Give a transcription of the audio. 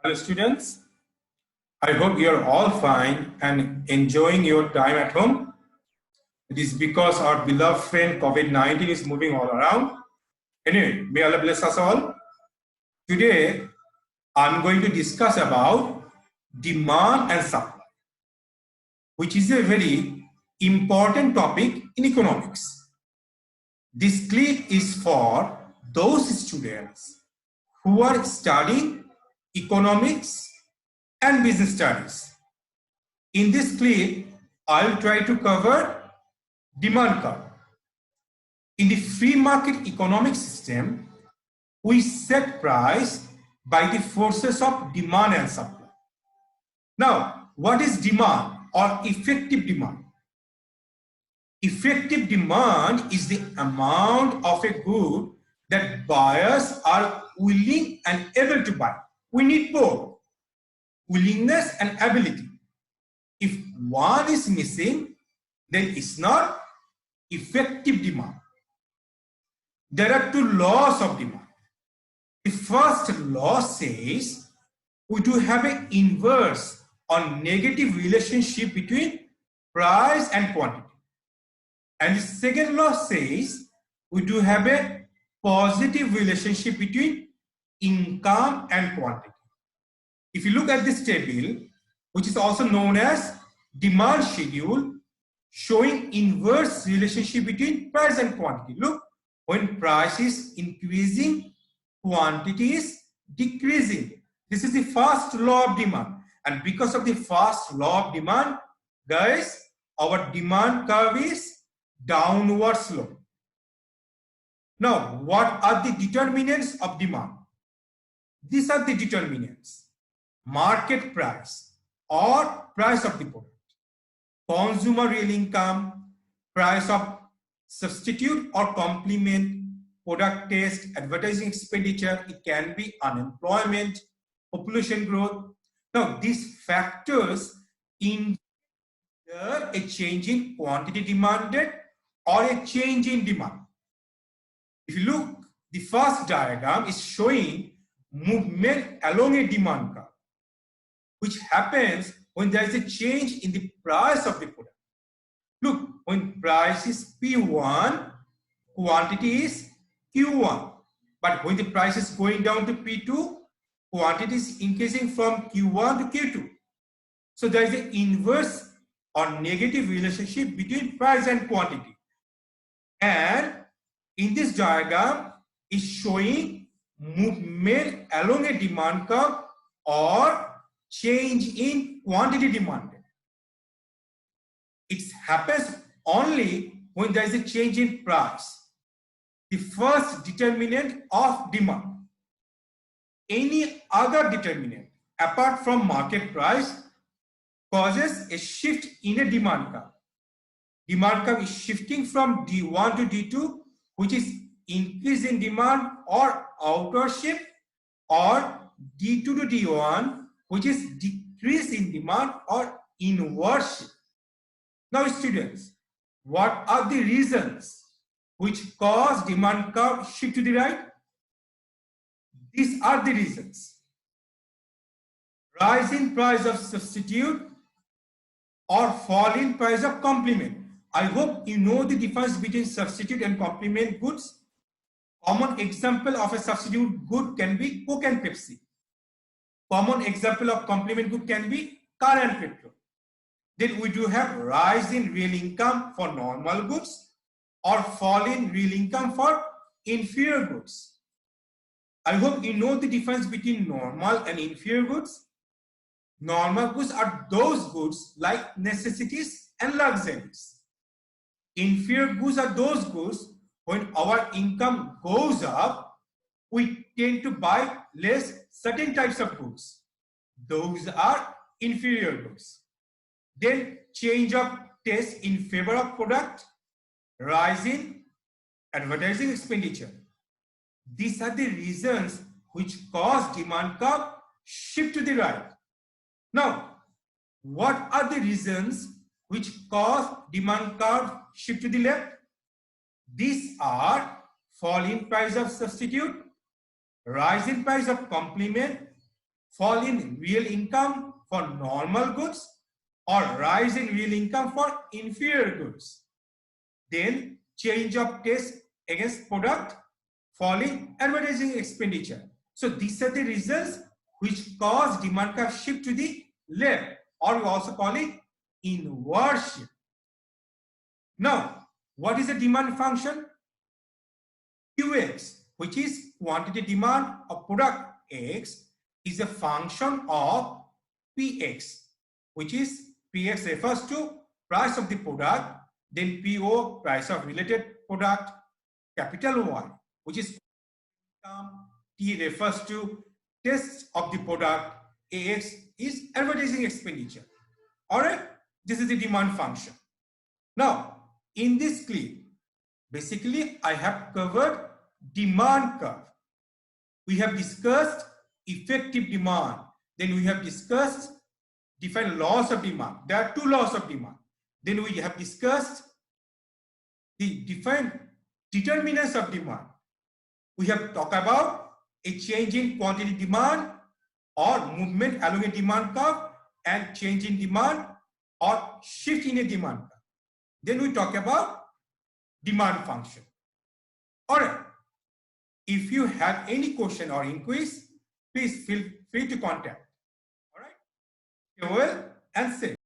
Hello students, I hope you are all fine and enjoying your time at home. It is because our beloved friend COVID-19 is moving all around. Anyway, may Allah bless us all. Today, I'm going to discuss about demand and supply, which is a very important topic in economics. This clip is for those students who are studying economics and business studies. In this clip, I'll try to cover demand curve. In the free market economic system, we set price by the forces of demand and supply. Now, what is demand or effective demand? Effective demand is the amount of a good that buyers are willing and able to buy. We need both willingness and ability. If one is missing, then it's not effective demand. There are two laws of demand. The first law says we do have an inverse or negative relationship between price and quantity. And the second law says we do have a positive relationship between income and quantity. If you look at this table, which is also known as demand schedule, showing inverse relationship between price and quantity. Look, when price is increasing, quantity is decreasing. This is the first law of demand. And because of the first law of demand, guys, our demand curve is downward slope. Now, what are the determinants of demand? These are the determinants. Market price or price of the product, consumer real income, price of substitute or complement, product test, advertising expenditure, it can be unemployment, population growth. Now, these factors indicate a change in quantity demanded or a change in demand. If you look, the first diagram is showing movement along a demand curve, which happens when there is a change in the price of the product. Look, when price is P1, quantity is Q1. But when the price is going down to P2, quantity is increasing from Q1 to Q2. So there is an inverse or negative relationship between price and quantity. And in this diagram is showing movement along a demand curve or change in quantity demanded. It happens only when there is a change in price, the first determinant of demand. Any other determinant apart from market price causes a shift in a demand curve. Demand curve is shifting from D1 to D2, which is increase in demand or outward shift, or D2 to D1, which is decrease in demand or inward shift. Now students, what are the reasons which cause demand curve shift to the right? These are the reasons. Rise in price of substitute or fall in price of complement. I hope you know the difference between substitute and complement goods. Common example of a substitute good can be Coke and Pepsi. Common example of complement good can be car and petrol. Then we do have rise in real income for normal goods or fall in real income for inferior goods. I hope you know the difference between normal and inferior goods. Normal goods are those goods like necessities and luxuries. Inferior goods are those goods when our income goes up, we tend to buy less certain types of goods. Those are inferior goods. Then change of taste in favor of product, rise in advertising expenditure. These are the reasons which cause demand curve shift to the right. Now, what are the reasons which cause demand curve shift to the left? These are fall in price of substitute, rise in price of complement, fall in real income for normal goods or rise in real income for inferior goods. Then change of taste against product, falling advertising expenditure. So these are the results which cause demand curve shift to the left, or we also call it inward shift. Now, what is the demand function? QX, which is quantity demand of product X, is a function of PX, which is PX refers to price of the product, then PO, price of related product, capital Y, which is income, T refers to taste of the product, AX is advertising expenditure. Alright, this is the demand function. Now, in this clip, basically I have covered demand curve. We have discussed effective demand. Then we have discussed different laws of demand. There are two laws of demand. Then we have discussed the different determinants of demand. We have talked about a change in quantity demand or movement along a demand curve and change in demand or shift in a demand curve. Then we talk about demand function. All right. If you have any question or inquiries, please feel free to contact. All right. Stay well and safe.